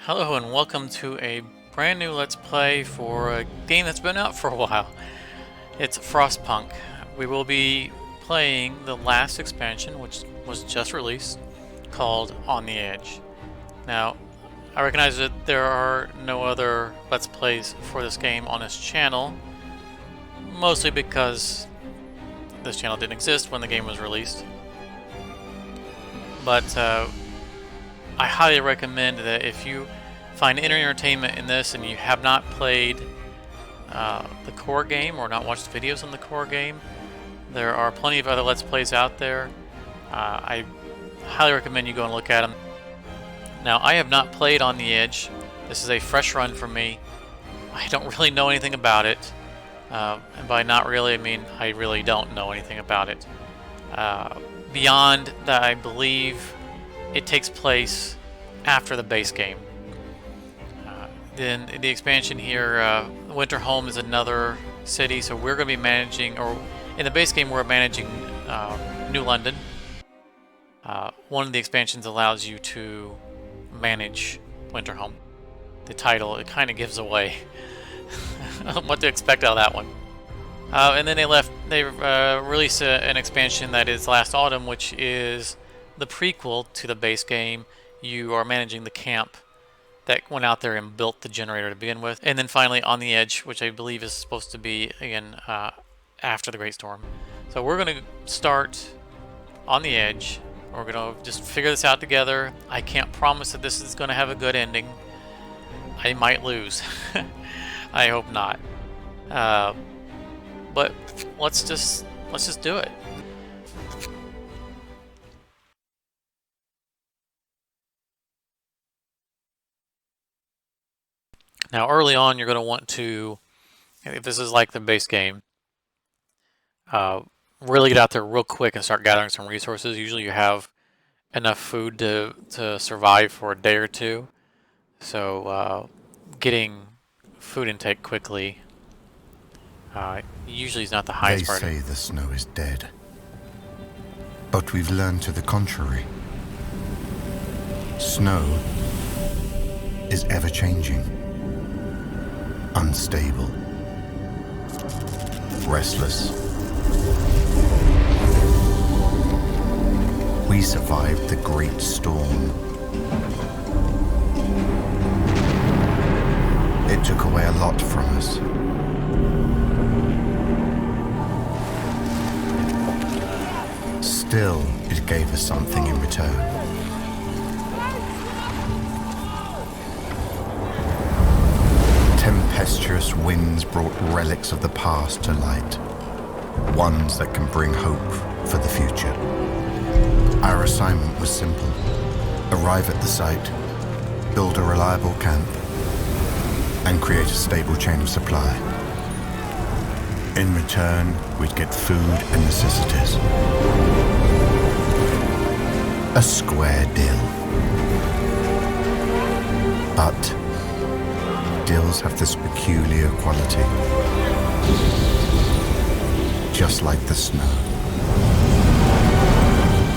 Hello and welcome to a brand new Let's Play for a game that's been out for a while. It's Frostpunk. We will be playing the last expansion, which was just released, called On the Edge. Now, I recognize that there are no other Let's Plays for this game on this channel, mostly because this channel didn't exist when the game was released. But I highly recommend that if you find any entertainment in this and you have not played the core game or not watched videos on the core game, there are plenty of other Let's Plays out there. I highly recommend you go and look at them. Now, I have not played On the Edge. This is a fresh run for me. I don't really know anything about it. And by not really, I mean I really don't know anything about it. Beyond that, I believe it takes place after the base game. Then the expansion here, Winterholm is another city, so we're going to be managing, or in the base game we're managing New London. One of the expansions allows you to manage Winterholm. The title, it kind of gives away what to expect out of that one. And then they released an expansion that is last autumn, which is the prequel to the base game. You are managing the camp that went out there and built the generator to begin with. And then finally On the Edge, which I believe is supposed to be, again, after the Great Storm. So we're going to start On the Edge. We're going to just figure this out together. I can't promise that this is going to have a good ending. I might lose. I hope not. But let's just do it. Now, early on, you're going to want to, if this is like the base game, really get out there real quick and start gathering some resources. Usually you have enough food to survive for a day or two. So getting food intake quickly usually is not the highest priority. They say the snow is dead, but we've learned to the contrary. Snow is ever-changing, unstable, restless. We survived the Great Storm. It took away a lot from us. Still, it gave us something in return. Tempestuous winds brought relics of the past to light, ones that can bring hope for the future. Our assignment was simple: arrive at the site, build a reliable camp, and create a stable chain of supply. In return, we'd get food and necessities. A square deal. But deals have this peculiar quality. Just like the snow,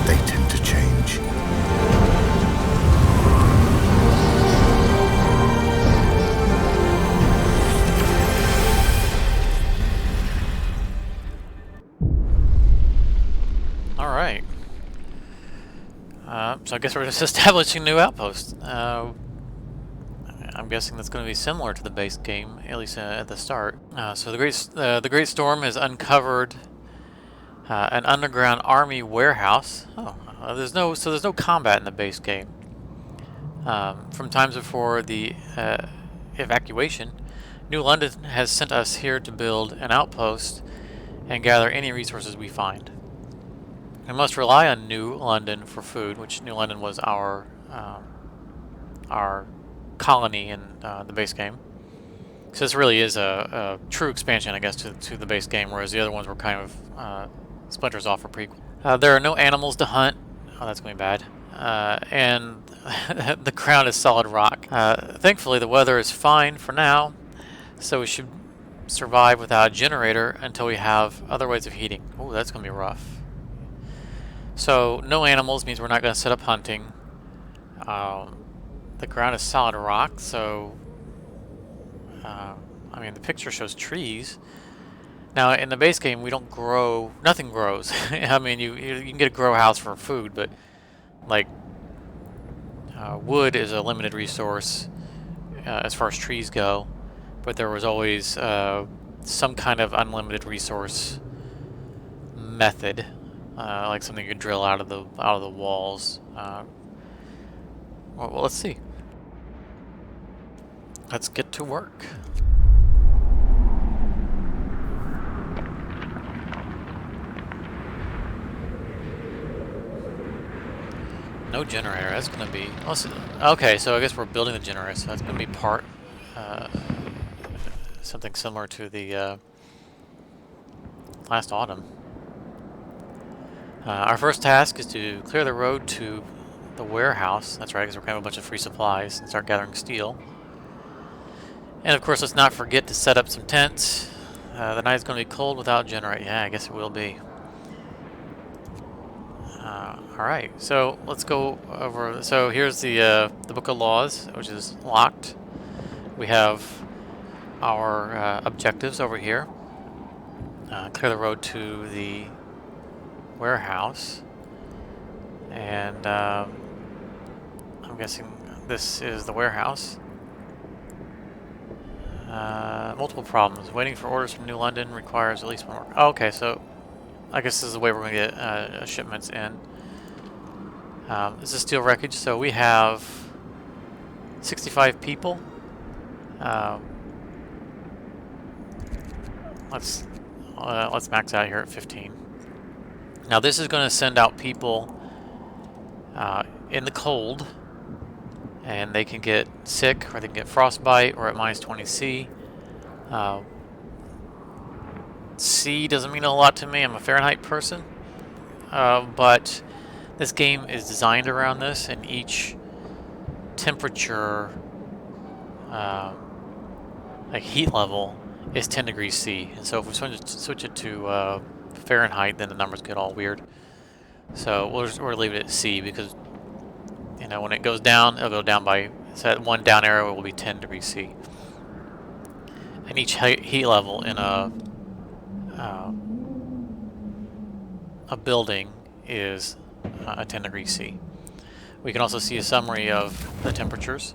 they tend to change. All right. So I guess we're just establishing a new outpost. I'm guessing that's going to be similar to the base game, at least at the start. So the Great Storm has uncovered an underground army warehouse. There's no combat in the base game. From times before the evacuation, New London has sent us here to build an outpost and gather any resources we find. We must rely on New London for food, which New London was our colony in the base game. So this really is a true expansion, I guess, to the base game, whereas the other ones were kind of splinters off for prequel. There are no animals to hunt. Oh, that's going to be bad. And the ground is solid rock. Thankfully, the weather is fine for now, so we should survive without a generator until we have other ways of heating. Oh, that's going to be rough. So no animals means we're not going to set up hunting. the ground is solid rock, so I mean the picture shows trees. Now in the base game we don't grow, nothing grows. I mean you can get a grow house for food, but like wood is a limited resource as far as trees go. But there was always some kind of unlimited resource method, like something you could drill out of the walls. Well, let's see. Let's get to work. No generator. That's gonna be. Okay, so I guess we're building the generator. So that's gonna be part something similar to the last autumn. Our first task is to clear the road to the warehouse. That's right, because we're gonna have a bunch of free supplies and start gathering steel. And of course, let's not forget to set up some tents. The night's gonna be cold without generator. Yeah, I guess it will be. Alright, so let's go over. So here's the Book of Laws, which is locked. We have our objectives over here. Clear the road to the warehouse. And I'm guessing this is the warehouse. Multiple problems. Waiting for orders from New London requires at least one more. Oh, okay, so I guess this is the way we're going to get shipments in. This is steel wreckage, so we have 65 people. Let's max out here at 15. Now this is going to send out people in the cold, and they can get sick, or they can get frostbite, or at minus 20 C. C doesn't mean a lot to me. I'm a Fahrenheit person, but this game is designed around this, and each temperature, like heat level, is 10 degrees C. And so if we switch it to Fahrenheit, then the numbers get all weird. So we'll leave it at C, because you know when it goes down, it'll go down by, so that one down arrow will be 10 degrees C. And each heat level in a building is a 10 degrees C. We can also see a summary of the temperatures.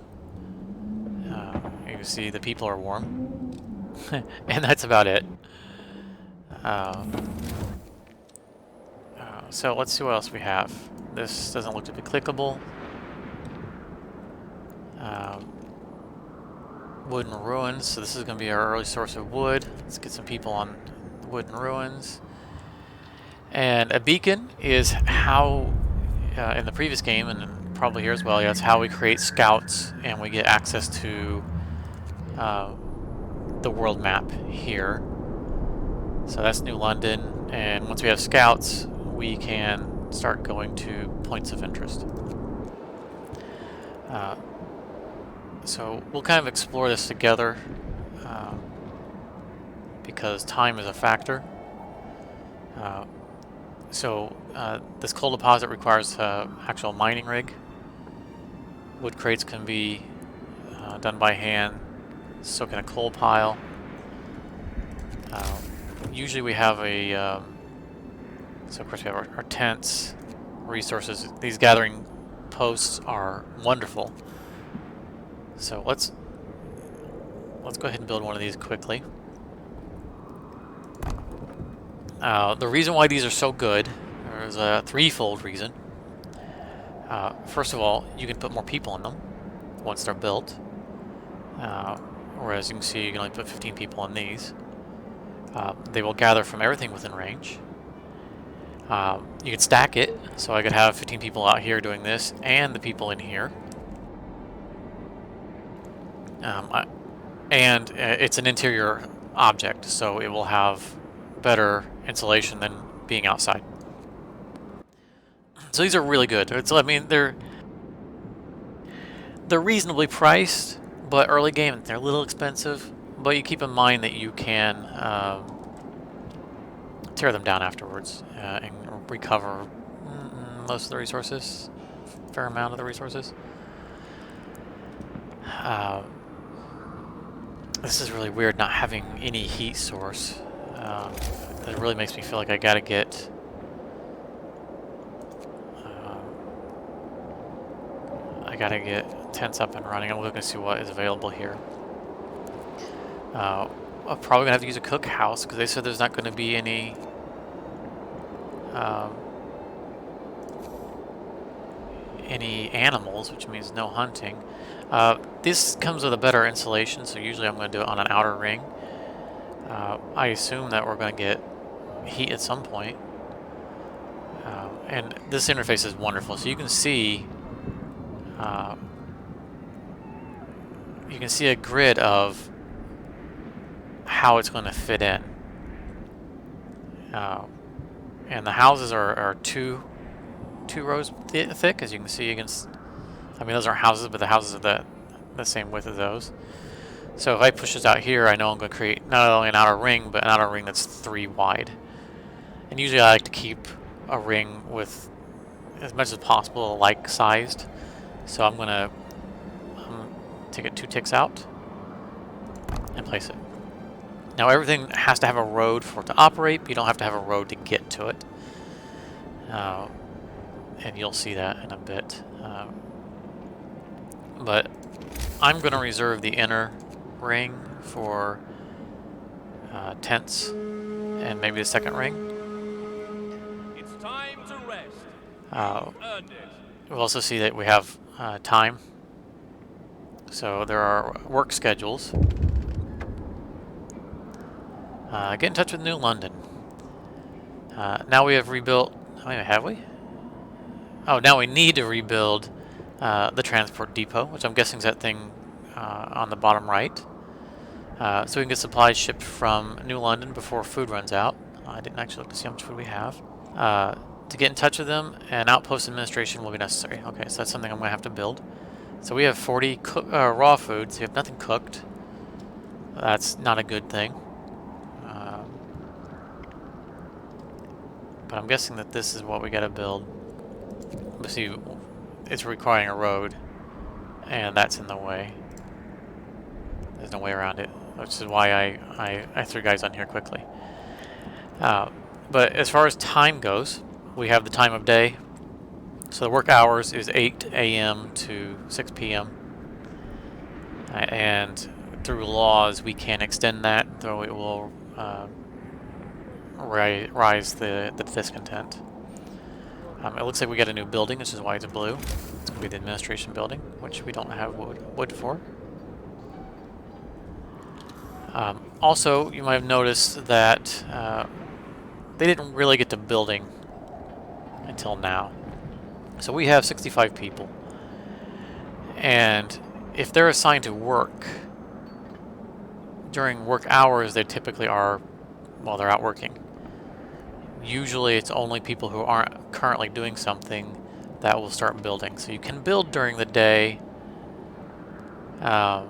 You can see the people are warm, and that's about it. So let's see what else we have. This doesn't look to be clickable. Wooden ruins, so this is going to be our early source of wood. Let's get some people on wooden ruins. And a beacon is how, in the previous game, and probably here as well, yeah, it's how we create scouts and we get access to the world map here. So that's New London, and once we have scouts, we can start going to points of interest. So we'll kind of explore this together because time is a factor. This coal deposit requires actual mining rig. Wood crates can be done by hand, so can a coal pile. Usually we have a, so of course we have our tents, resources. These gathering posts are wonderful. So let's go ahead and build one of these quickly. The reason why these are so good, there's a threefold reason. First of all, you can put more people in them once they're built. Whereas you can see you can only put 15 people in these. They will gather from everything within range. You can stack it, so I could have 15 people out here doing this and the people in here. And it's an interior object, so it will have better insulation than being outside. So these are really good. I mean, they're reasonably priced, but early game they're a little expensive. But you keep in mind that you can tear them down afterwards and recover most of the resources, a fair amount of the resources. This is really weird not having any heat source. It really makes me feel like I gotta get tents up and running. I'm looking to see what is available here. I'm probably gonna have to use a cookhouse because they said there's not going to be any animals, which means no hunting. This comes with a better insulation, so usually I'm going to do it on an outer ring. I assume that we're going to get heat at some point. And this interface is wonderful, so you can see a grid of how it's going to fit in. And the houses are two rows thick, as you can see against. I mean, those aren't houses, but the houses are the same width as those. So if I push this out here, I know I'm going to create not only an outer ring, but an outer ring that's 3 wide. And usually I like to keep a ring with as much as possible like-sized. So I'm going to take it 2 ticks out and place it. Now everything has to have a road for it to operate, but you don't have to have a road to get to it. And you'll see that in a bit. But I'm going to reserve the inner ring for tents and maybe the second ring. It's time to rest. We'll also see that we have time. So there are work schedules. Get in touch with New London. Now we have rebuilt. Have we? Oh, now we need to rebuild the transport depot, which I'm guessing is that thing on the bottom right. So we can get supplies shipped from New London before food runs out. I didn't actually look to see how much food we have. To get in touch with them, an outpost administration will be necessary. Okay, so that's something I'm going to have to build. So we have 40 raw food, so you have nothing cooked. That's not a good thing. But I'm guessing that this is what we got to build. See, it's requiring a road, and that's in the way. There's no way around it, which is why I threw guys on here quickly. But as far as time goes, we have the time of day. So the work hours is 8 a.m. to 6 p.m. And through laws, we can extend that, though it will rise the discontent. It looks like we got a new building, which is why it's blue. It's going to be the administration building, which we don't have wood for. Also, you might have noticed that they didn't really get to building until now. So we have 65 people. And if they're assigned to work, during work hours, they typically are, well, they're out working. Usually it's only people who aren't currently doing something that will start building. So you can build during the day, but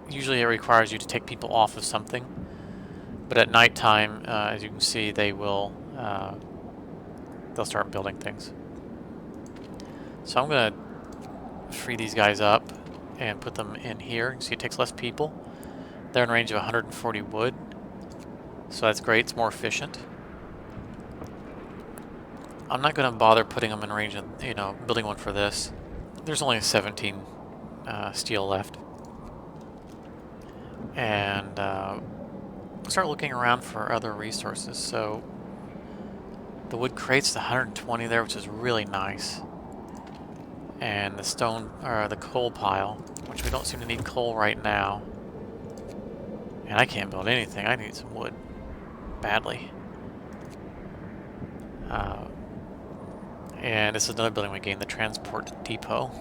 usually it requires you to take people off of something. But at nighttime, as you can see, they'll start building things. So I'm going to free these guys up and put them in here. See, it takes less people. They're in range of 140 wood, so that's great. It's more efficient. I'm not going to bother putting them in range of, building one for this. There's only 17 steel left. And start looking around for other resources. So the wood crates, the 120 there, which is really nice. And the stone, or the coal pile, which we don't seem to need coal right now. And I can't build anything. I need some wood badly. And this is another building we gained, the transport depot.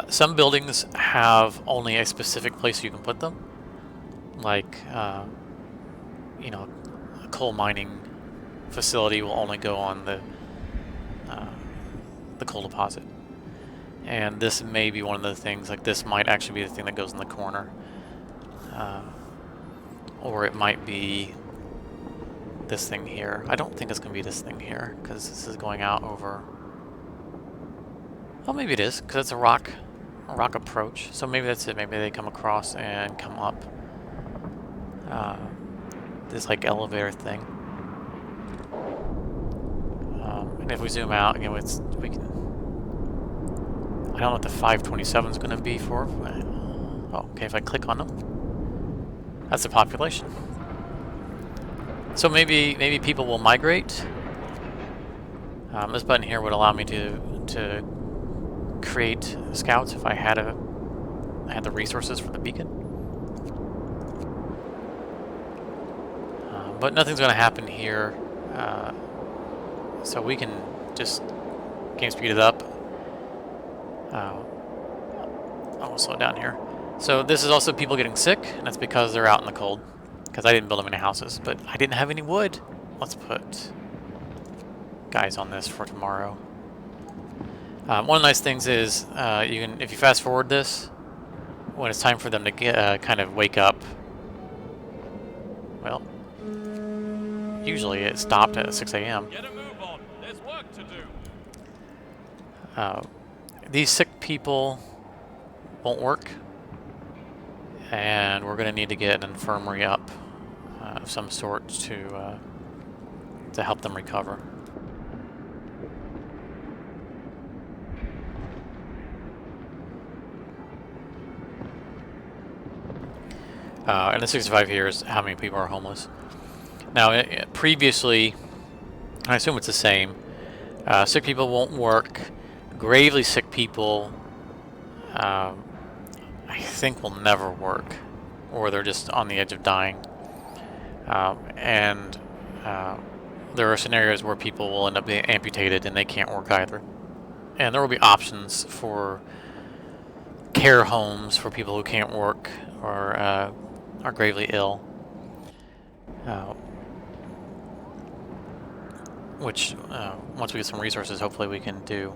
Some buildings have only a specific place you can put them. Like, a coal mining facility will only go on the coal deposit. And this may be one of the things, like this might actually be the thing that goes in the corner. Or it might be this thing here. I don't think it's going to be this thing here, because this is going out over Oh, maybe it is, because it's a rock approach. So maybe that's it. Maybe they come across and come up uh, this like elevator thing. And if we zoom out, again, we can. I don't know what the 527 is going to be for. Oh, okay. If I click on them, that's the population. So maybe people will migrate. This button here would allow me to create scouts if I had the resources for the beacon. But nothing's going to happen here, so we can just game speed it up. I'll slow it down here. So this is also people getting sick, and that's because they're out in the cold. Because I didn't build them any houses, but I didn't have any wood. Let's put guys on this for tomorrow. One of the nice things is you can, if you fast forward this, when it's time for them to get kind of wake up. Well, usually it stopped at 6 a.m. Get a move on. There's work to do. These sick people won't work, and we're going to need to get an infirmary up of some sort to help them recover. And the 65 here is how many people are homeless. Now, previously, I assume it's the same. Sick people won't work. Gravely sick people, I think, will never work, or they're just on the edge of dying. And there are scenarios where people will end up being amputated and they can't work either. And there will be options for care homes for people who can't work or are gravely ill. Which, once we get some resources, hopefully we can do.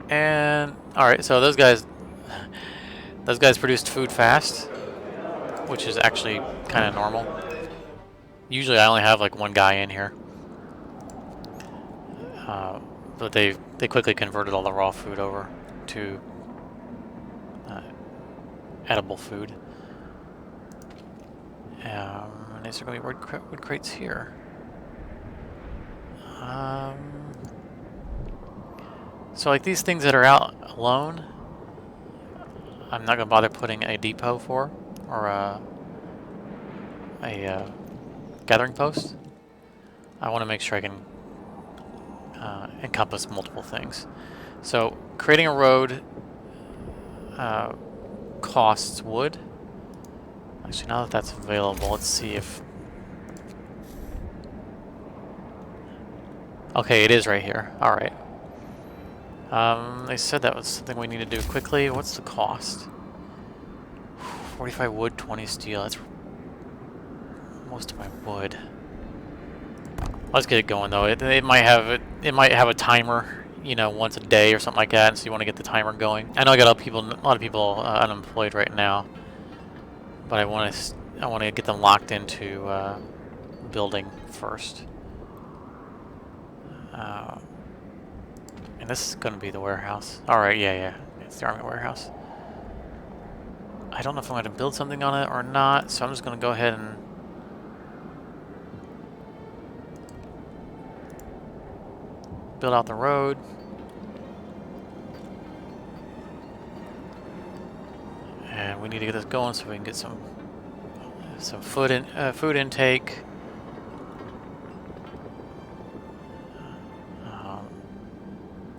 And alright, so those guys produced food fast, which is actually kind of normal. Usually I only have like one guy in here, but they quickly converted all the raw food over to edible food. And these are going to be wood crates here. So like these things that are out alone, I'm not going to bother putting a depot for, or a gathering post. I want to make sure I can encompass multiple things. So creating a road costs wood. Actually, now that that's available, let's see if... Okay, it is right here. Alright. They said that was something we need to do quickly. What's the cost? 45 wood, 20 steel. That's most of my wood. Let's get it going though. It might have a timer, you know, once a day or something like that. So you want to get the timer going. I know I got a lot of people unemployed right now, but I want to get them locked into building first. And this is going to be the warehouse. Alright, yeah. It's the army warehouse. I don't know if I'm going to build something on it or not, so I'm just going to go ahead and... build out the road. And we need to get this going so we can get some food intake.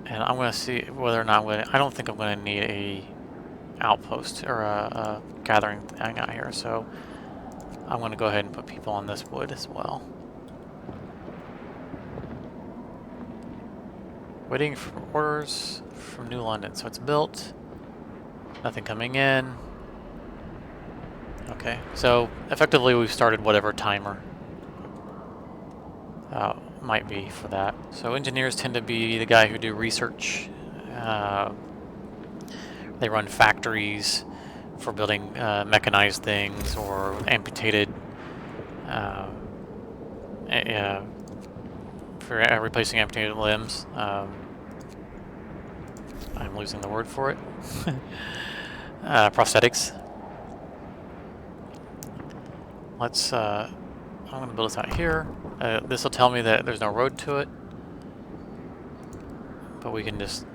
And I'm going to see whether or not I don't think I'm going to need a outpost or a gathering thing out here. So I'm going to go ahead and put people on this wood as well. Waiting for orders from New London. So it's built. Nothing coming in. Okay. So effectively we've started whatever timer might be for that. So engineers tend to be the guy who do research. They run factories for building mechanized things or amputated for replacing amputated limbs. I'm losing the word for it. Prosthetics. Let's, I'm going to build this out here. This will tell me that there's no road to it. But we can just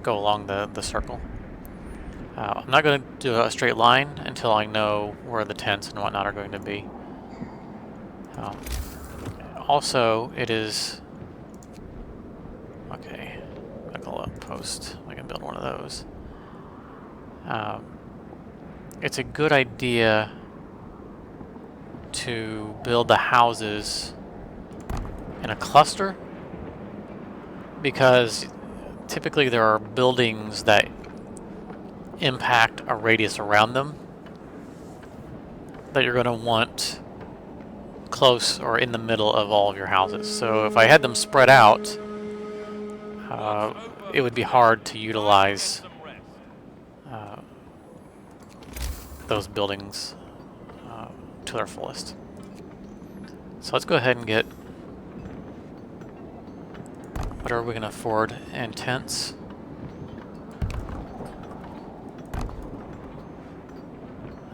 go along the circle. I'm not going to do a straight line until I know where the tents and whatnot are going to be. Also, it is... Okay, medical outpost. I can build one of those. It's a good idea to build the houses in a cluster, because typically there are buildings that impact a radius around them that you're going to want close or in the middle of all of your houses. So if I had them spread out, it would be hard to utilize those buildings to their fullest. So let's go ahead and get whatever we can afford in tents.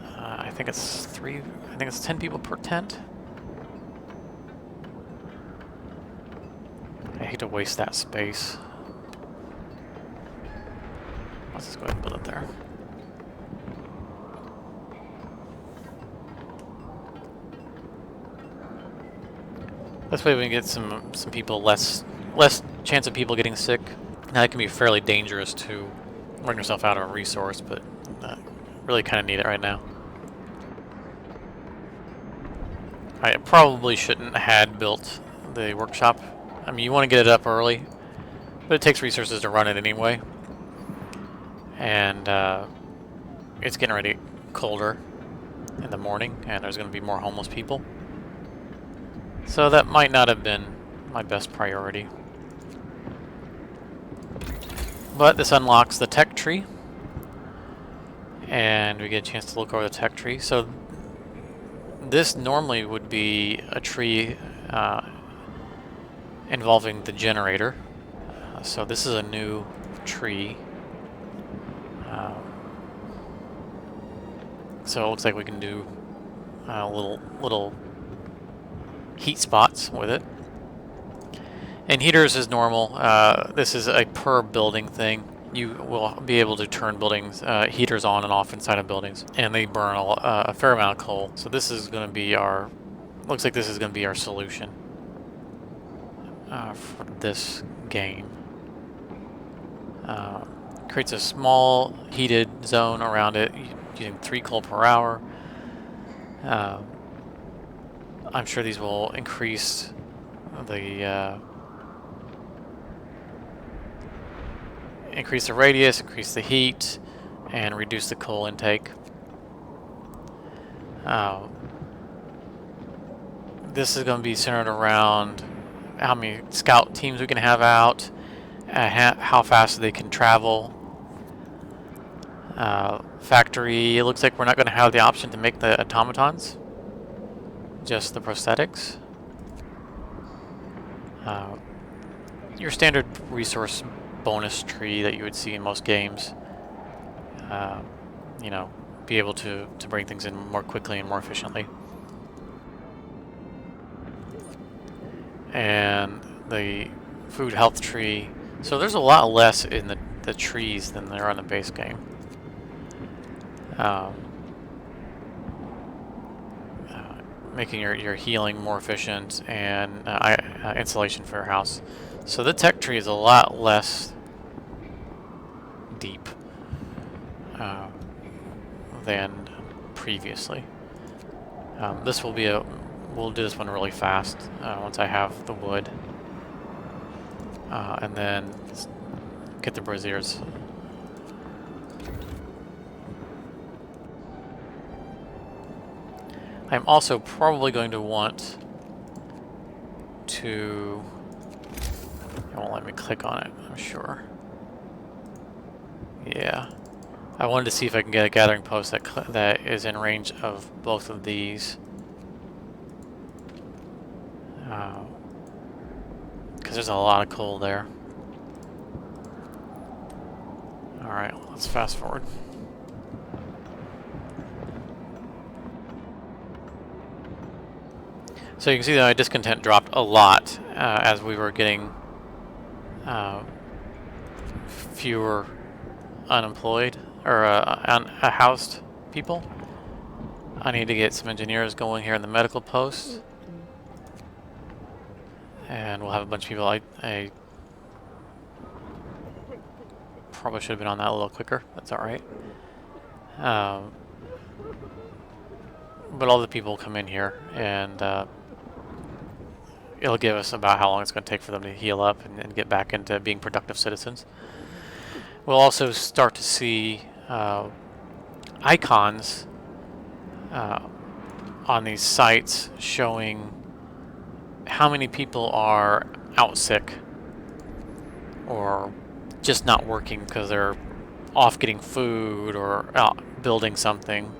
I think it's 10 people per tent. I hate to waste that space. Let's just go ahead and build it there. This way we can get some people less chance of people getting sick. Now it can be fairly dangerous to run yourself out of a resource, but really kind of need it right now. I probably shouldn't have built the workshop. I mean, you want to get it up early, but it takes resources to run it anyway. And it's getting ready colder in the morning, and there's going to be more homeless people. So that might not have been my best priority. But this unlocks the tech tree, and we get a chance to look over the tech tree. So this normally would be a tree involving the generator. So this is a new tree. So it looks like we can do little heat spots with it. And heaters is normal. This is a per building thing. You will be able to turn buildings heaters on and off inside of buildings, and they burn a fair amount of coal. So this is going to be our, looks like this is going to be our solution for this game. Creates a small heated zone around it using 3 coal per hour. I'm sure these will increase the radius, increase the heat, and reduce the coal intake. This is going to be centered around how many scout teams we can have out, how fast they can travel. Factory, it looks like we're not going to have the option to make the automatons, just the prosthetics. Your standard resource bonus tree that you would see in most games. You know, be able to bring things in more quickly and more efficiently. And the food health tree. So there's a lot less in the trees than there are in the base game. Making your healing more efficient, and insulation for your house. So the tech tree is a lot less deep than previously. This will be we'll do this one really fast once I have the wood, and then get the braziers. I'm also probably going to want to... It won't let me click on it, I'm sure. Yeah. I wanted to see if I can get a gathering post that is in range of both of these. Because there's a lot of coal there. Alright, let's fast forward. So you can see that my discontent dropped a lot as we were getting fewer unemployed or housed people. I need to get some engineers going here in the medical post, and we'll have a bunch of people. I probably should have been on that a little quicker. That's all right. But all the people come in here, and it'll give us about how long it's going to take for them to heal up and get back into being productive citizens. We'll also start to see icons on these sites showing how many people are out sick or just not working because they're off getting food or out building something.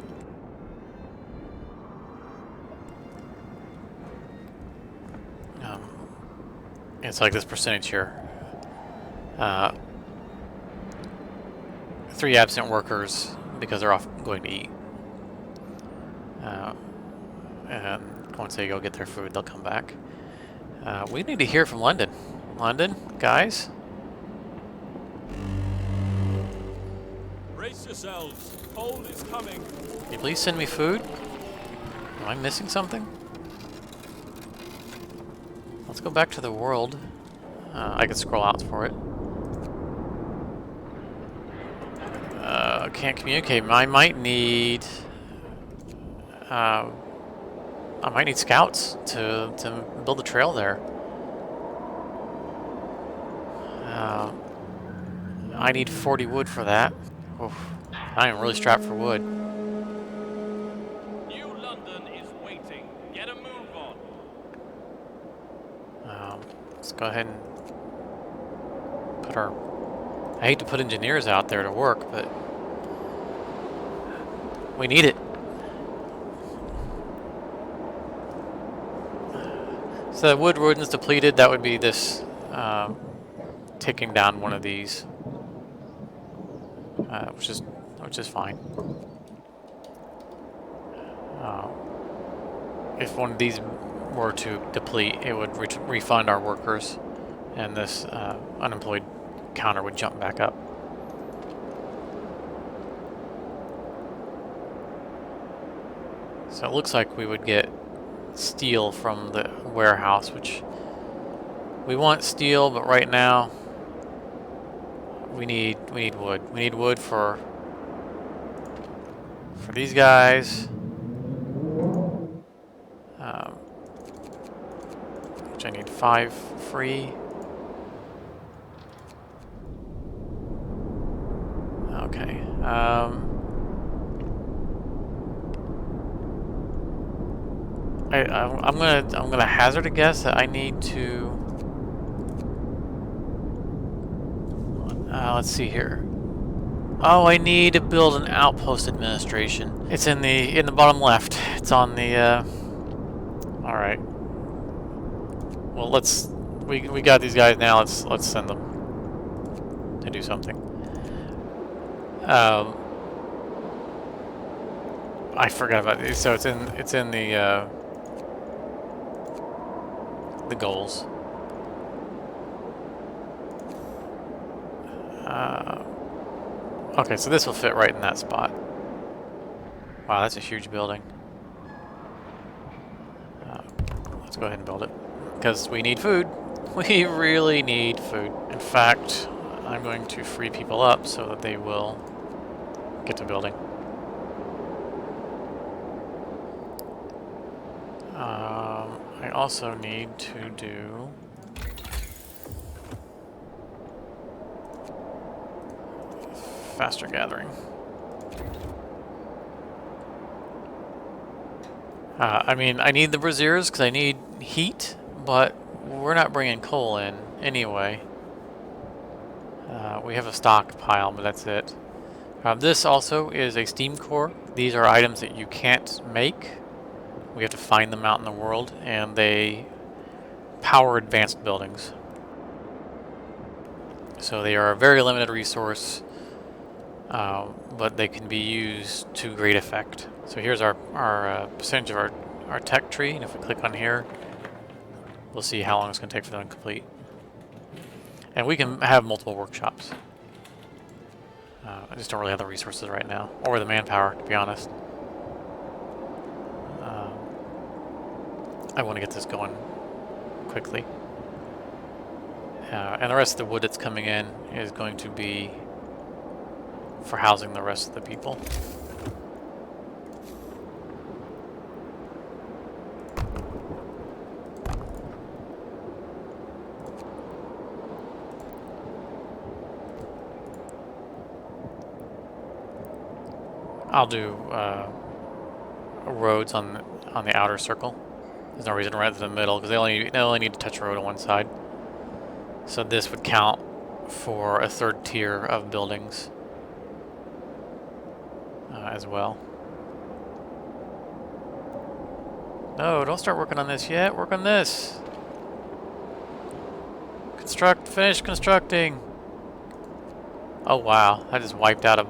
It's like this percentage here. 3 absent workers because they're off going to eat. And once they go get their food, they'll come back. We need to hear from London. London, guys? Brace yourselves. Cold is coming. Can you please send me food? Am I missing something? Let's go back to the world. I can scroll out for it. Can't communicate. I might need scouts to build a trail there. I need 40 wood for that. Oof. I am really strapped for wood. New London is waiting. Get a move on. Let's go ahead and put our... I hate to put engineers out there to work, but we need it. So the wood rodent's depleted. That would be this taking down one of these, which is fine. If one of these were to deplete, it would refund our workers, and this unemployed counter would jump back up. So it looks like we would get steel from the warehouse, which we want steel, but right now we need wood. We need wood for these guys, which I need 5 free. Okay. I'm gonna hazard a guess that I need to. Let's see here. Oh, I need to build an outpost administration. It's in the bottom left. It's on the. All right. Well, we got these guys now. Let's send them to do something. I forgot about it. So it's in the goals. Okay, so this will fit right in that spot. Wow, that's a huge building. Let's go ahead and build it, because we need food. We really need food. In fact, I'm going to free people up so that they will get to building. I also need to do faster gathering. I mean, I need the braziers because I need heat, but we're not bringing coal in anyway. We have a stockpile, but that's it. This also is a steam core. These are items that you can't make. We have to find them out in the world, and they power advanced buildings. So they are a very limited resource. but they can be used to great effect. So here's our percentage of our tech tree, and if we click on here, we'll see how long it's going to take for them to complete. And we can have multiple workshops. I just don't really have the resources right now, or the manpower, to be honest. I want to get this going quickly. And the rest of the wood that's coming in is going to be for housing the rest of the people. I'll do roads on the outer circle. There's no reason to run it to the middle because they only need to touch a road on one side. So this would count for a third tier of buildings as well. No, don't start working on this yet. Work on this. Finish constructing. Oh wow, I just wiped out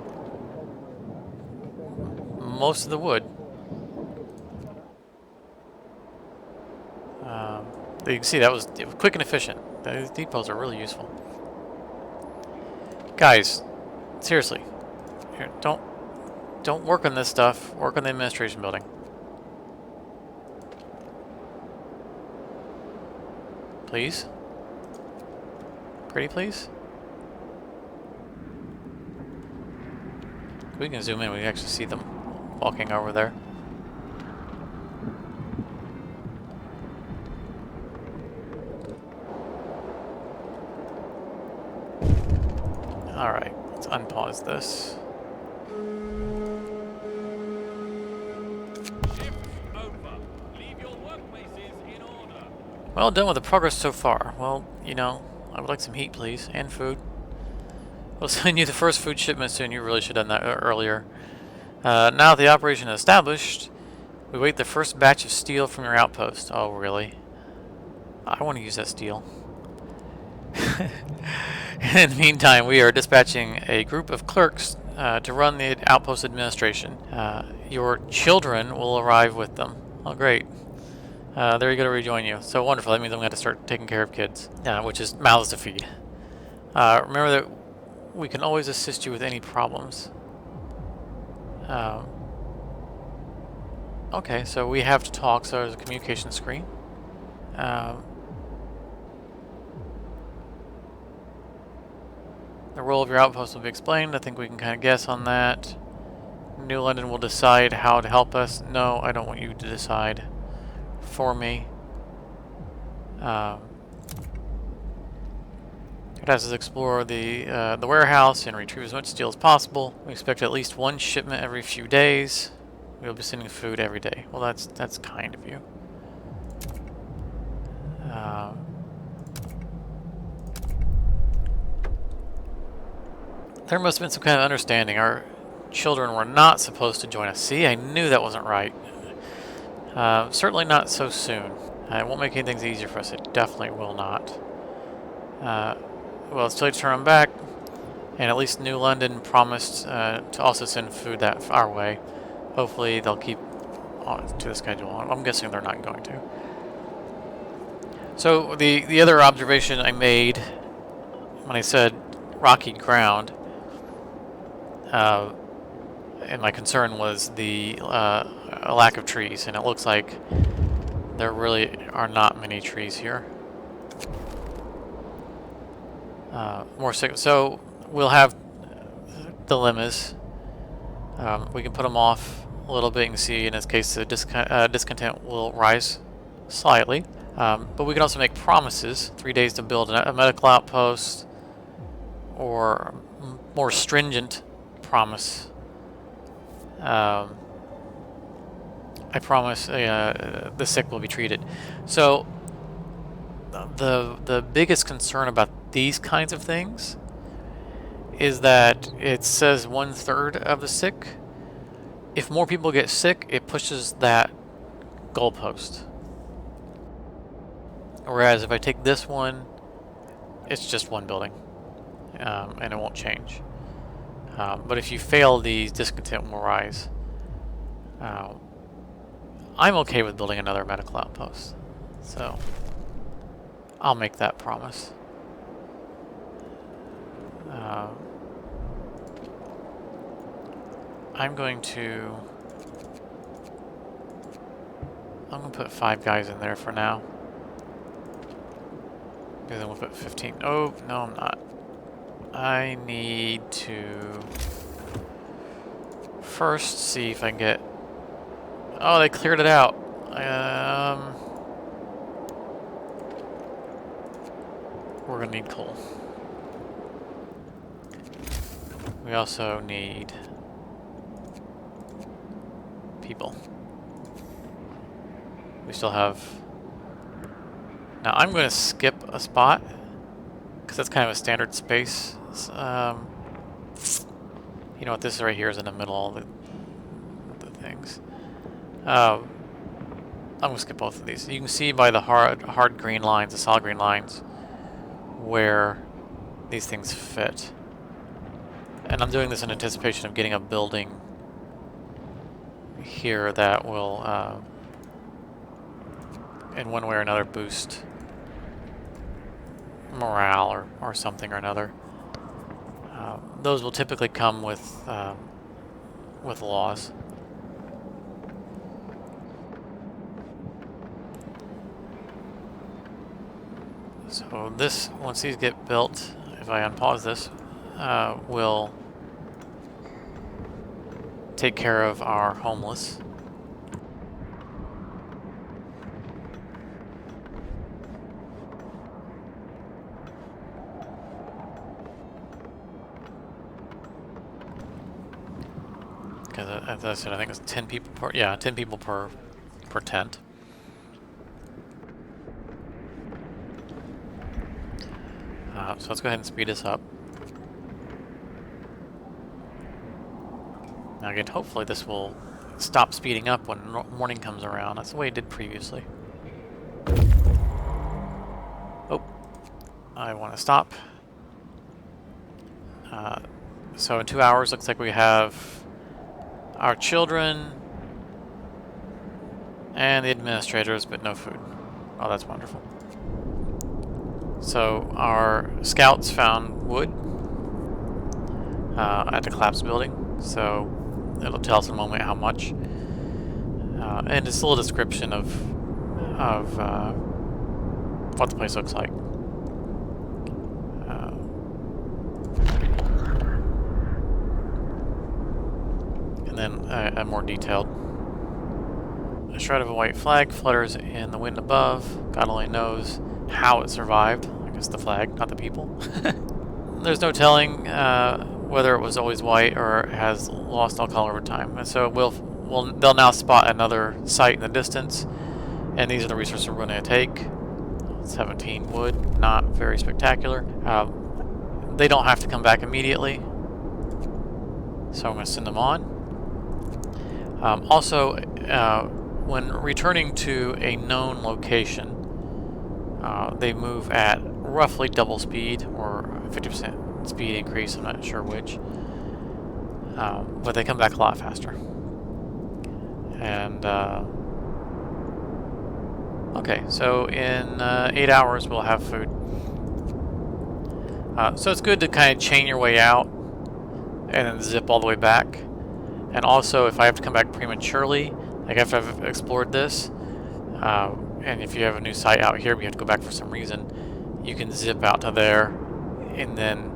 most of the wood. You can see it was quick and efficient. These depots are really useful. Guys, seriously, here, don't work on this stuff. Work on the administration building. Please? Pretty please? We can zoom in, we can actually see them walking over there. Alright, let's unpause this. Shift over. Leave your workplaces in order. Well done with the progress so far. Well, you know, I would like some heat, please, and food. We'll send you the first food shipment soon. You really should have done that earlier. Now that the operation is established, we wait the first batch of steel from your outpost. Oh, really? I want to use that steel. In the meantime, we are dispatching a group of clerks to run the outpost administration. Your children will arrive with them. Oh, great. They're going to rejoin you. So wonderful. That means I'm going to start taking care of kids, which is mouths to feed. Remember that we can always assist you with any problems. Okay, so we have to talk, so there's a communication screen. The role of your outpost will be explained. I think we can kind of guess on that. New London will decide how to help us. No, I don't want you to decide for me. It has us explore the warehouse and retrieve as much steel as possible. We expect at least one shipment every few days. We'll be sending food every day. Well, that's kind of you. There must have been some kind of understanding. Our children were not supposed to join us. See, I knew that wasn't right. Certainly not so soon. It won't make anything easier for us. It definitely will not. Well, it's too late to turn them back. And at least New London promised to also send food our way. Hopefully they'll keep on to the schedule. I'm guessing they're not going to. So the other observation I made when I said rocky ground, and my concern was the lack of trees, and it looks like there really are not many trees here. So we'll have dilemmas. We can put them off a little bit and see. In this case, the discontent will rise slightly. But we can also make promises. 3 days to build a medical outpost, or more stringent promise. I promise the sick will be treated. So the biggest concern about these kinds of things is that it says 1/3 of the sick. If more people get sick, it pushes that goalpost. Whereas if I take this one, it's just one building, and it won't change. But if you fail these, discontent will rise. I'm okay with building another medical outpost, so I'll make that promise. I'm going to put 5 guys in there for now. And then we'll put 15. Oh, no, I'm not. I need to first see if I can get... Oh, they cleared it out. We're gonna need coal. We also need people. We still have... Now I'm going to skip a spot because that's kind of a standard space. You know what? This right here is in the middle of the things. I'm going to skip both of these. You can see by the hard green lines, the solid green lines, where these things fit. And I'm doing this in anticipation of getting a building here that will, in one way or another, boost morale or something or another. Those will typically come with laws. So this, once these get built, if I unpause this, will take care of our homeless. Because as I said, I think it's 10 people per, 10 people per tent. So let's go ahead and speed this up. Now again, hopefully this will stop speeding up when morning comes around. That's the way it did previously. Oh, I want to stop. So in 2 hours, looks like we have our children and the administrators, but no food. Oh, that's wonderful. So our scouts found wood at the collapsed building, so it'll tell us in a moment how much. And it's a little description of what the place looks like. And then a more detailed. A shred of a white flag flutters in the wind above. God only knows how it survived. I guess the flag, not the people. There's no telling whether it was always white or has lost all color over time. And so they'll now spot another site in the distance, and these are the resources we're going to take. 17 wood, not very spectacular. They don't have to come back immediately, so I'm going to send them on. Also, when returning to a known location, they move at roughly double speed or 50% speed increase, I'm not sure which. But they come back a lot faster. And, okay, so in 8 hours we'll have food. So it's good to kind of chain your way out and then zip all the way back. And also, if I have to come back prematurely, like after I've explored this, and if you have a new site out here, but you have to go back for some reason, you can zip out to there and then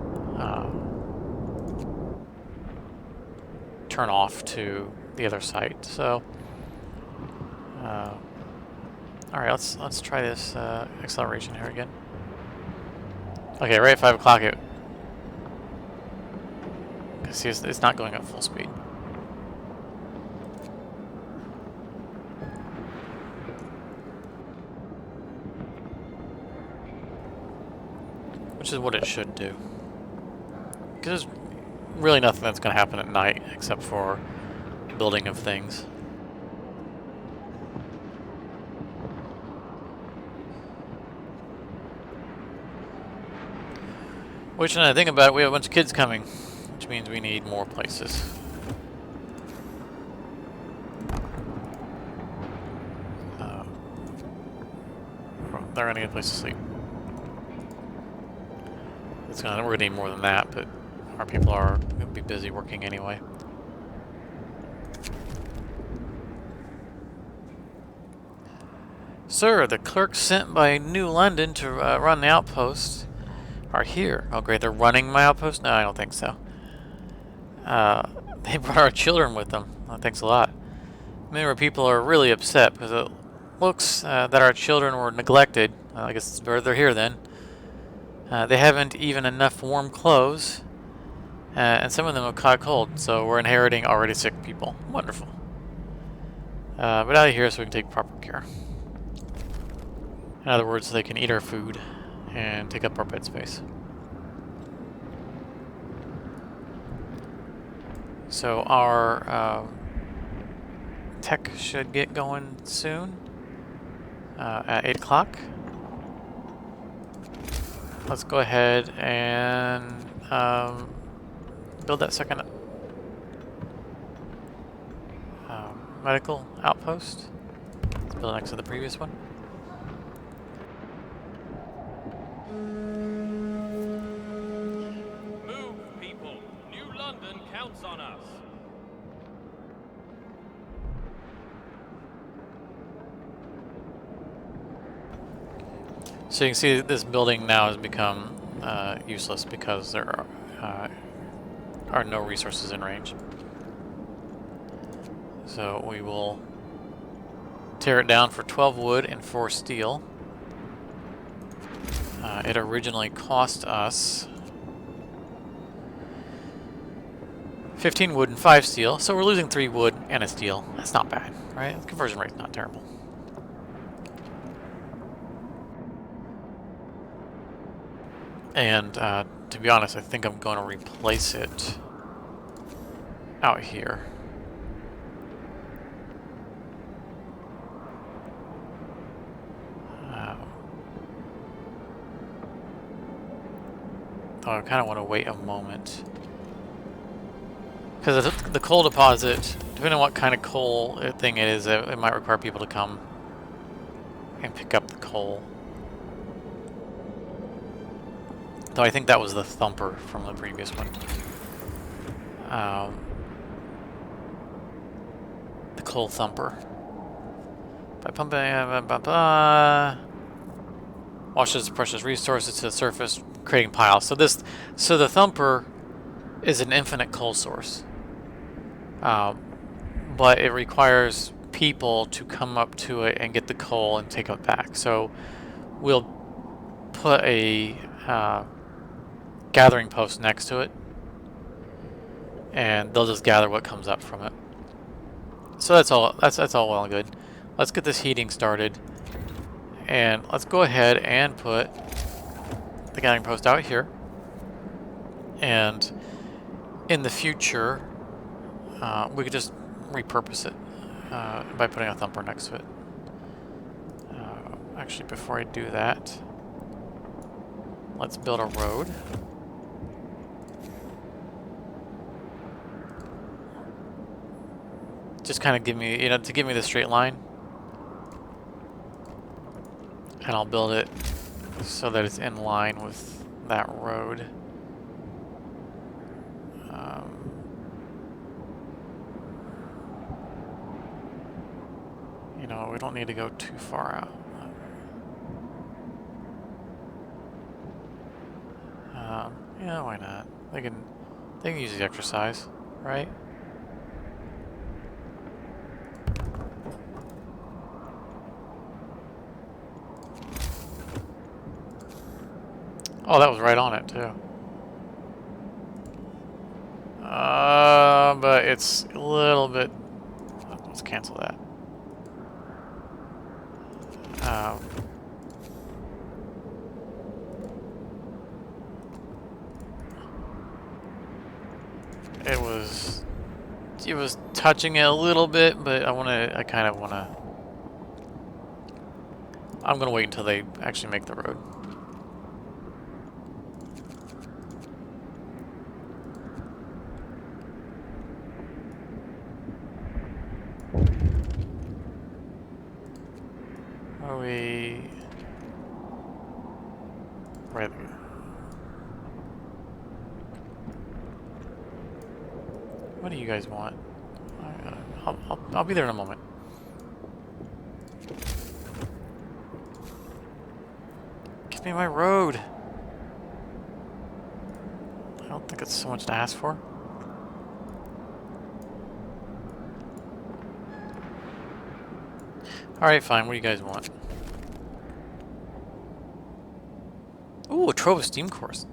turn off to the other site. So, all right, let's try this acceleration here again. Okay, right at 5 o'clock, see, it's not going at full speed. Which is what it should do. Because there's really nothing that's going to happen at night except for building of things. Which, when I think about it, we have a bunch of kids coming. Which means we need more places. They're gonna get a place to sleep. We're gonna need more than that, but our people are gonna be busy working anyway. Sir, the clerks sent by New London to run the outpost are here. Oh great, they're running my outpost? No, I don't think so. They brought our children with them. Oh, thanks a lot. Many of our people are really upset because it looks that our children were neglected. I guess it's better they're here then. They haven't even enough warm clothes, and some of them have caught cold, so we're inheriting already sick people. Wonderful. But out of here so we can take proper care. In other words, they can eat our food and take up our bed space. So our tech should get going soon at 8 o'clock. Let's go ahead and build that second medical outpost. Let's build it next to the previous one. Move, people. New London counts on us. So you can see this building now has become useless because there are no resources in range. So we will tear it down for 12 wood and 4 steel. It originally cost us 15 wood and 5 steel, so we're losing 3 wood and a steel. That's not bad, right? The conversion rate's not terrible. And to be honest, I think I'm going to replace it out here. Though I kind of want to wait a moment. Because the coal deposit, depending on what kind of coal thing it is, it might require people to come and pick up the coal. Though I think that was the thumper from the previous one. The coal thumper. By pumping, washes precious resources to the surface, creating piles. So the thumper is an infinite coal source, but it requires people to come up to it and get the coal and take it back. So we'll put a gathering post next to it, and they'll just gather what comes up from it. So that's all. That's all well and good. Let's get this heating started, and let's go ahead and put the gathering post out here. And in the future, we could just repurpose it by putting a thumper next to it. Actually, before I do that, let's build a road. Just kind of give me, to give me the straight line. And I'll build it so that it's in line with that road. We don't need to go too far out. Yeah, why not? They can use the exercise, right? Oh, that was right on it too. But it's a little bit. Let's cancel that. It was touching it a little bit, but I'm gonna wait until they actually make the road. Right. What do you guys want? I'll be there in a moment. Give me my road. I don't think it's so much to ask for. Alright, fine. What do you guys want? Ooh, a trove of steam cores.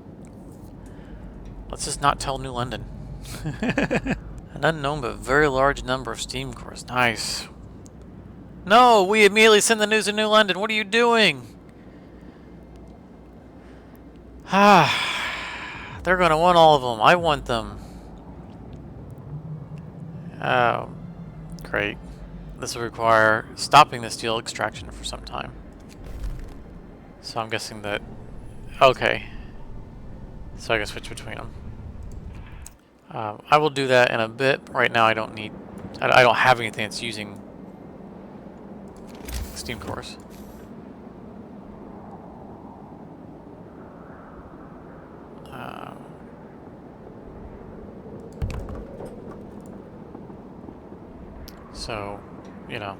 Let's just not tell New London. An unknown but very large number of steam cores. Nice. No, we immediately send the news to New London. What are you doing? Ah, they're gonna want all of them. I want them. Oh, great. This will require stopping the steel extraction for some time. So I'm guessing that... Okay. So I can switch between them. I will do that in a bit. Right now I don't need... I don't have anything that's using steam cores. So, you know,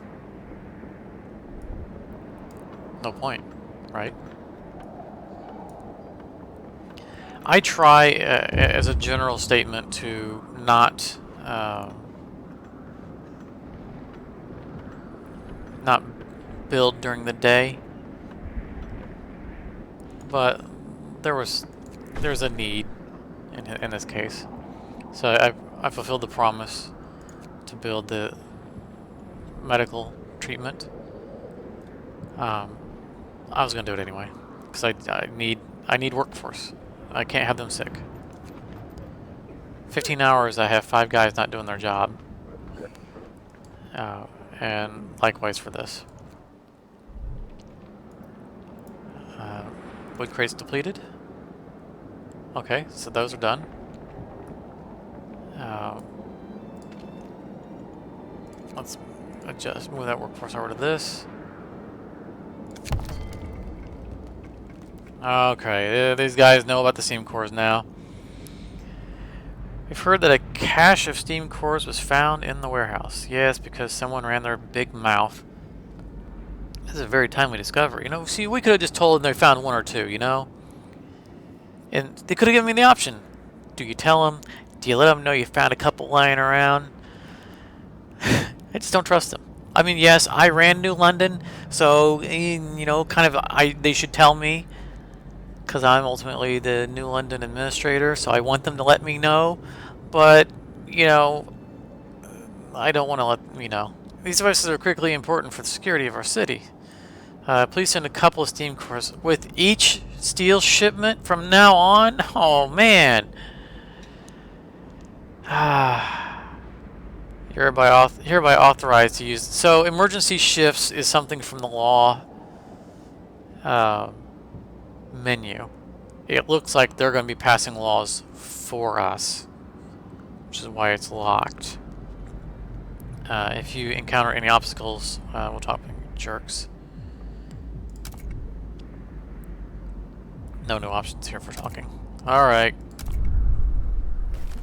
no point, right? I try, as a general statement, to not build during the day, but there's a need in this case, so I fulfilled the promise to build the medical treatment. I was gonna do it anyway because I need workforce. I can't have them sick. 15 hours, I have 5 guys not doing their job. And likewise for this. Wood crates depleted. Okay, so those are done. Let's move that workforce over to this. Okay, these guys know about the steam cores now. We've heard that a cache of steam cores was found in the warehouse. Yes, because someone ran their big mouth. This is a very timely discovery. You know, see, we could have just told them they found 1 or 2, you know? And they could have given me the option. Do you tell them? Do you let them know you found a couple lying around? I just don't trust them. I mean, yes, I ran New London, so, you know, kind of, they should tell me, because I'm ultimately the New London administrator, so I want them to let me know, but, you know, I don't want to let them, you know. These devices are critically important for the security of our city. Please send a couple of steam cores with each steel shipment from now on. Oh, man. Hereby authorized to use. So emergency shifts is something from the law menu. It looks like they're going to be passing laws for us, which is why it's locked. If you encounter any obstacles, we'll talk jerks. No new options here for talking. Alright.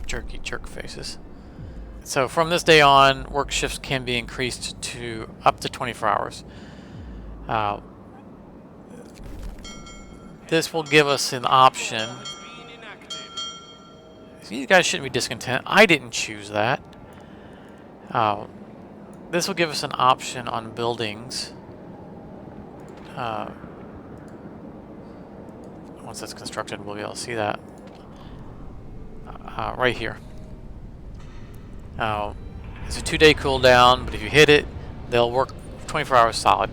Jerky jerk faces. So from this day on, work shifts can be increased to up to 24 hours. This will give us an option. You guys shouldn't be discontent. I didn't choose that. This will give us an option on buildings. Once that's constructed, we'll be able to see that. Right here. It's a 2-day cooldown, but if you hit it, they'll work 24 hours solid.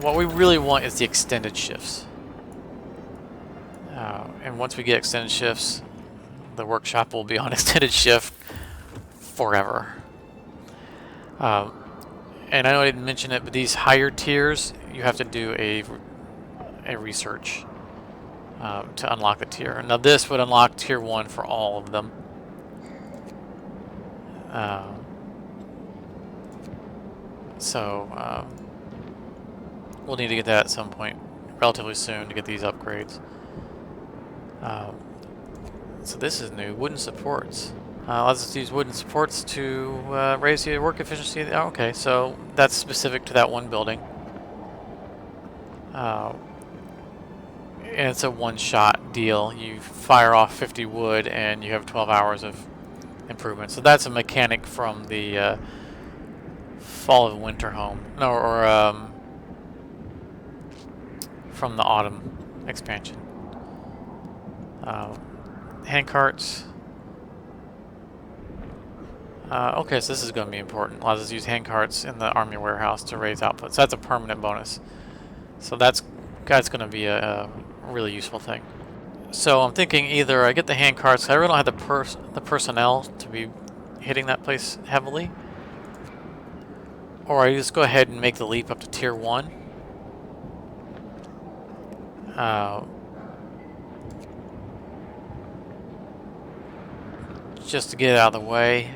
What we really want is the extended shifts. And once we get extended shifts, the workshop will be on extended shift forever. And I know I didn't mention it, but these higher tiers, you have to do a research to unlock the tier. Now this would unlock tier 1 for all of them. We'll need to get that at some point relatively soon to get these upgrades. So this is new. Wooden supports. Let's just use wooden supports to raise the work efficiency. Oh, okay, so that's specific to that one building. And it's a one-shot deal. You fire off 50 wood and you have 12 hours of improvement. So that's a mechanic from the Fall of Winter Home. No, or from the Autumn expansion. Hand carts. Okay, so this is going to be important. Allows us to use hand carts in the army warehouse to raise output. So that's a permanent bonus. So that's going to be a really useful thing. So I'm thinking either I get the hand carts. I really don't have the personnel to be hitting that place heavily, or I just go ahead and make the leap up to tier 1. Just to get it out of the way.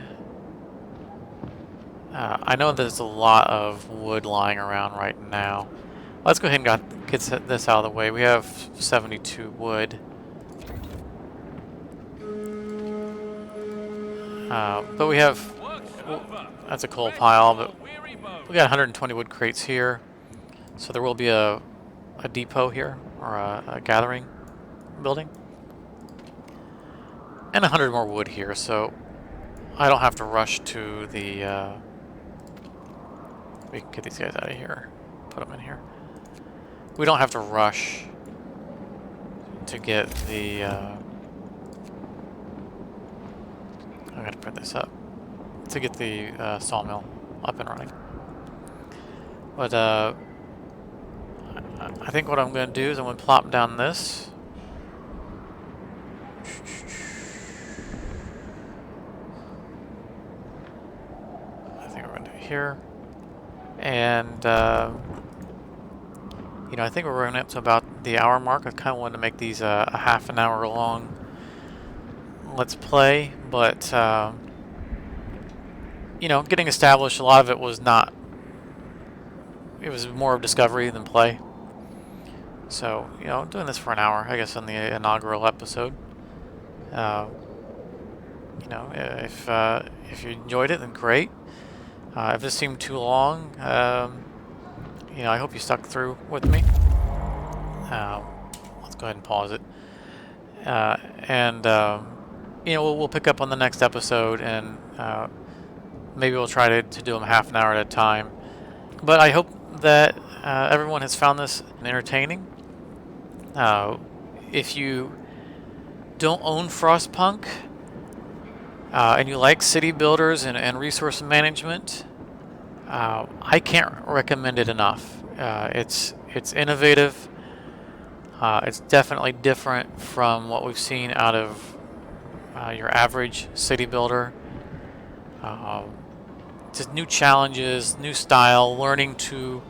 I know there's a lot of wood lying around right now. Let's go ahead and get this out of the way. We have 72 wood. But we have... That's a coal pile, but we got 120 wood crates here. So there will be a depot here, or a gathering building. And 100 more wood here, so I don't have to rush to the... we can get these guys out of here. Put them in here. We don't have to rush to get the... I gotta print this up. To get the sawmill up and running. But I think what I'm going to do is I'm going to plop down this. I think we're going to do it here. And, you know, I think we're running up to about the hour mark. I kind of wanted to make these a half an hour long Let's Play, but, you know, getting established, a lot of it was not, it was more of discovery than play. So, you know, doing this for an hour, I guess, on the inaugural episode. You know, if you enjoyed it, then great. If this seemed too long, you know, I hope you stuck through with me. Let's go ahead and pause it. You know, we'll pick up on the next episode, and maybe we'll try to do them half an hour at a time. But I hope that everyone has found this entertaining. If you don't own Frostpunk, and you like city builders and resource management, I can't recommend it enough. It's innovative. It's definitely different from what we've seen out of your average city builder. Just new challenges, new style, learning to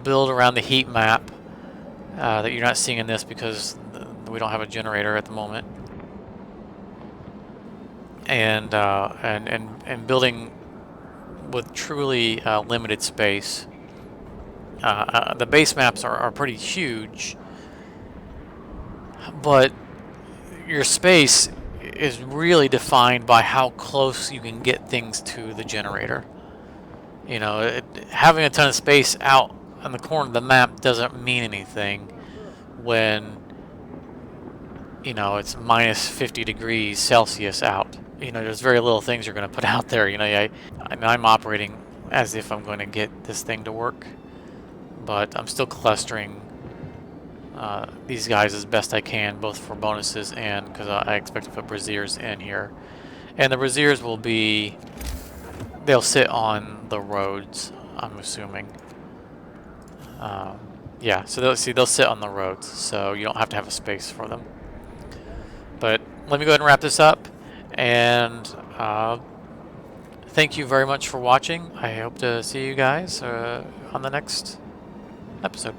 build around the heat map that you're not seeing in this because we don't have a generator at the moment. And building with truly limited space. The base maps are pretty huge, but your space is really defined by how close you can get things to the generator. You know, having a ton of space out on the corner of the map doesn't mean anything when, you know, it's minus 50 degrees Celsius out. You know, there's very little things you're going to put out there. You know, I'm operating as if I'm going to get this thing to work, but I'm still clustering these guys as best I can, both for bonuses and because I expect to put braziers in here. And the braziers will be, they'll sit on the roads, I'm assuming. Yeah, so they'll sit on the roads, so you don't have to have a space for them. But let me go ahead and wrap this up, and thank you very much for watching. I hope to see you guys on the next episode.